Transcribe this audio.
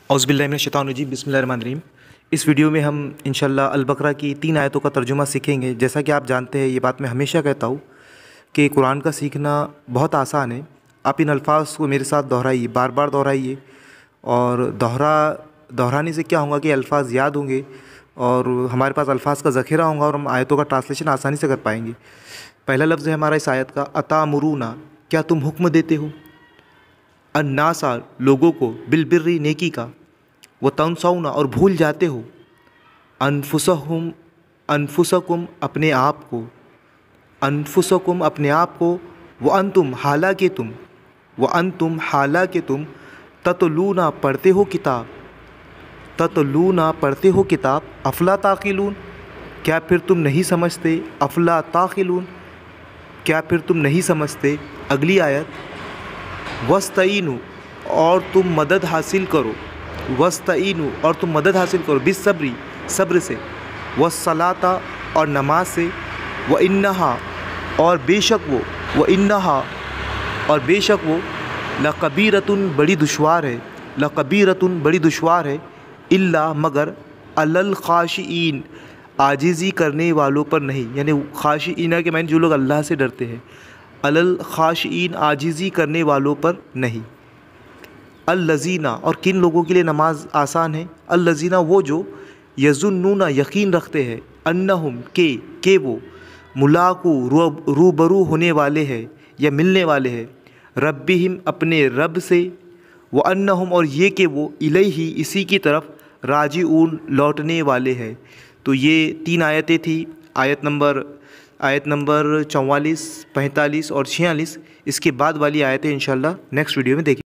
औज़ुबिल्लाहिमिनश्शैतानिर्रजीम बिस्मिल्लाहिर्रहमानिर्रहीम। इस वीडियो में हम इंशाअल्लाह अल-बक़रा की 3 आयतों का तर्जुमा सीखेंगे। जैसा कि आप जानते हैं, ये बात मैं हमेशा कहता हूँ कि कुरान का सीखना बहुत आसान है। आप इन अल्फाज़ को मेरे साथ दोहराइए, बार बार दोहराइए, और दोहराने से क्या होगा कि अल्फाज़ याद होंगे और हमारे पास अल्फाज़ का ज़ख़ीरा होगा और हम आयतों का ट्रांसलेशन आसानी से कर पाएंगे। पहला लफ्ज़ है हमारा इस आयत का अतामुरूना, क्या तुम हुक्म देते हो, अन्नासा लोगों को, बिलबिर्री नेकी का, व तंसौना और भूल जाते हो, अनफुसकुम अपने आप को, अनफुसकुम अपने आप को, व अंतुम हालांकि तुम ततलूना पढ़ते हो किताब, अफला ताक़िलून क्या फिर तुम नहीं समझते, अफला ताक़िलून क्या फिर तुम नहीं समझते। अगली आयत वस्तईनु और तुम मदद हासिल करो, बिस्सब्री सब्र से, वस्सलाता और नमाज से, व इन्नहा और बेशक वो लकबीरतुन बड़ी दुश्वार है, इल्ला मगर अलल खाशिईन आजिज़ी करने वालों पर नहीं। यानी खाशिईन के मायने जो लोग अल्लाह से डरते हैं, अलल खाशिईन आजिज़ी करने वालों पर नहीं। अल्लज़ीना और किन लोगों के लिए नमाज आसान है, अल्लज़ीना वो जो यज़ुन्नूना यकीन रखते हैं, अन्नहुम के वो मुलाक़ू रूबरू होने वाले हैं या मिलने वाले हैं, रब्बिहिम अपने रब से, व अन्नहुम और ये कि वो इलैही इसी की तरफ राजिऊन लौटने वाले हैं। तो ये 3 आयतें थी। आयत नंबर 44, 45 और 46। इसके बाद वाली आयतें इंशाअल्लाह नेक्स्ट वीडियो में देखेंगे।